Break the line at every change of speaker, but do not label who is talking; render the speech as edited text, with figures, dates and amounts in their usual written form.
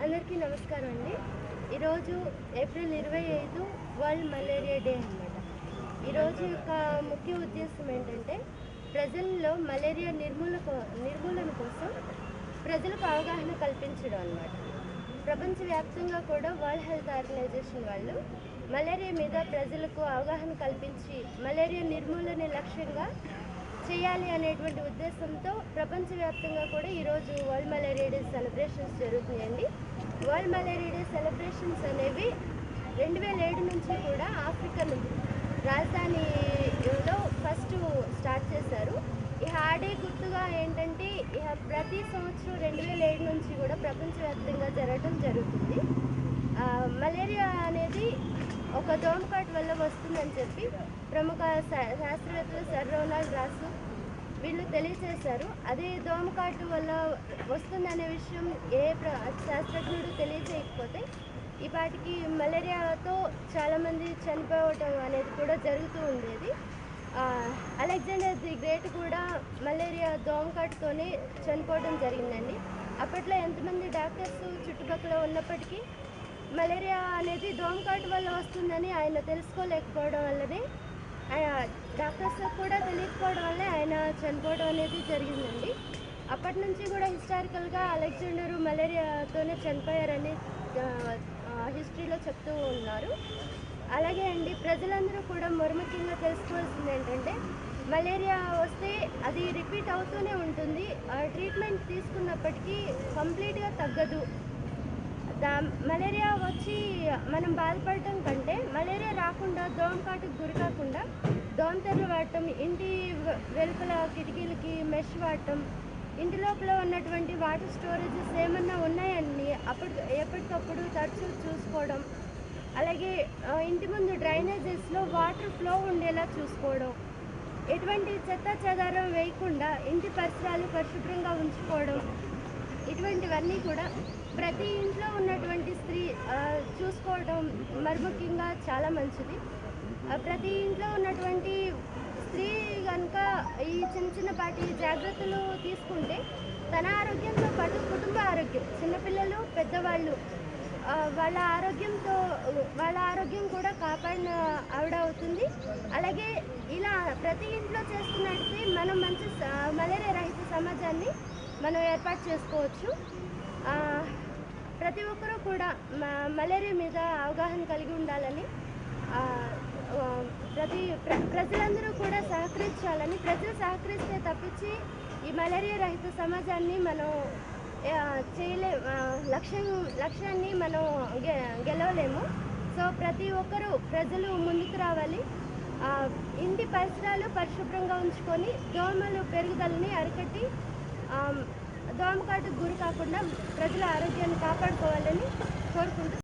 అందరికీ నమస్కారం అండి. ఈరోజు ఏప్రిల్ 25 వరల్డ్ మలేరియా డే అన్నమాట. ఈరోజు యొక్క ముఖ్య ఉద్దేశం ఏంటంటే ప్రజల్లో మలేరియా నిర్మూలన కోసం ప్రజలకు అవగాహన కల్పించడం అన్నమాట. ప్రపంచవ్యాప్తంగా కూడా వరల్డ్ హెల్త్ ఆర్గనైజేషన్ వాళ్ళు మలేరియా మీద ప్రజలకు అవగాహన కల్పించి మలేరియా నిర్మూలన లక్ష్యంగా చేయాలి అనేటువంటి ఉద్దేశంతో ప్రపంచవ్యాప్తంగా కూడా ఈరోజు వరల్డ్ మలేరియా డే సెలబ్రేషన్స్ జరుగుతున్నాయండి. వరల్డ్ మలేరియా డే సెలబ్రేషన్స్ అనేవి 2007 నుంచి కూడా ఆఫ్రికన్ రాజధానిలో ఫస్ట్ స్టార్ట్ చేశారు. ఆ డే గుర్తుగా ఏంటంటే ప్రతి సంవత్సరం 2007 నుంచి కూడా ప్రపంచవ్యాప్తంగా జరగడం జరుగుతుంది. మలేరియా అనేది ఒక దోమకాటు వల్ల వస్తుందని చెప్పి ప్రముఖ శాస్త్రవేత్తలు సర్ రోనాల్డ్ రాసు వీళ్ళు తెలియజేశారు. అదే దోమకాటు వల్ల వస్తుందనే విషయం శాస్త్రజ్ఞుడు తెలియజేయకపోతే ఈ పాటికి మలేరియాతో చాలామంది చనిపోవటం అనేది కూడా జరుగుతూ ఉండేది. అలెగ్జాండర్ ది గ్రేట్ కూడా మలేరియా దోమకాటుతోనే చనిపోవడం జరిగిందండి. అప్పట్లో ఎంతమంది డాక్టర్స్ చుట్టుపక్కల ఉన్నప్పటికీ మలేరియా అనేది దోమకాటు వల్ల వస్తుందని ఆయన తెలుసుకోలేకపోవడం వల్లనే డాక్టర్స్ కూడా తెలియకపోవడం వల్లే ఆయన చనిపోవడం అనేది జరిగిందండి. అప్పటి నుంచి కూడా హిస్టారికల్గా అలెగ్జాండరు మలేరియాతోనే చనిపోయారని హిస్టరీలో చెప్తూ ఉన్నారు. అలాగే అండి, ప్రజలందరూ కూడా ముఖ్యంగా తెలుసుకోవాల్సింది ఏంటంటే మలేరియా వస్తే అది రిపీట్ అవుతూనే ఉంటుంది. ట్రీట్మెంట్ తీసుకున్నప్పటికీ కంప్లీట్గా తగ్గదు. మలేరియా వచ్చి మనం బాధపడటం కంటే మలేరియా రాకుండా దోమకాటుకు గురి కాకుండా దోమతెరలు వాడటం, ఇంటి వెలుపల కిటికీలకి మెష్ వాడటం, ఇంటి లోపల ఉన్నటువంటి వాటర్ స్టోరేజెస్ ఏమన్నా ఉన్నాయని ఎప్పటికప్పుడు తరచూ చూసుకోవడం, అలాగే ఇంటి ముందు డ్రైనేజెస్లో వాటర్ ఫ్లో ఉండేలా చూసుకోవడం, ఎటువంటి చెత్త చెదారం వేయకుండా ఇంటి పరిసరాలు పరిశుభ్రంగా ఉంచుకోవడం, ఇటువంటివన్నీ కూడా ప్రతి ఇంట్లో ఉన్నటువంటి స్త్రీ చూసుకోవడం ముఖ్యంగా చాలా మంచిది. ప్రతి ఇంట్లో ఉన్నటువంటి స్త్రీ కనుక ఈ చిన్నపాటి జాగ్రత్తలు తీసుకుంటే తన ఆరోగ్యంతో పాటు కుటుంబ ఆరోగ్యం, చిన్నపిల్లలు పెద్దవాళ్ళు వాళ్ళ ఆరోగ్యం కూడా కాపాడిన ఆవిడ అవుతుంది. అలాగే ఇలా ప్రతి ఇంట్లో చేసుకున్నట్లయితే మనం మంచి మలేరియా రహిత సమాజాన్ని మనం ఏర్పాటు చేసుకోవచ్చు. ప్రతి ఒక్కరూ కూడా మలేరియా మీద అవగాహన కలిగి ఉండాలని, ప్రజలందరూ కూడా సహకరించాలని, ప్రజలు సహకరిస్తే తప్పించి ఈ మలేరియా రహిత సమాజాన్ని మనం లక్ష్యాన్ని మనం గెలవలేము. సో ప్రతి ఒక్కరూ ప్రజలు ముందుకు రావాలి. ఇంటి పరిసరాలు పరిశుభ్రంగా ఉంచుకొని దోమలు పెరుగుదలని అరికట్టి దోమకాటుకు గురి కాకుండా ప్రజల ఆరోగ్యాన్ని కాపాడుకోవాలని కోరుకుంటూ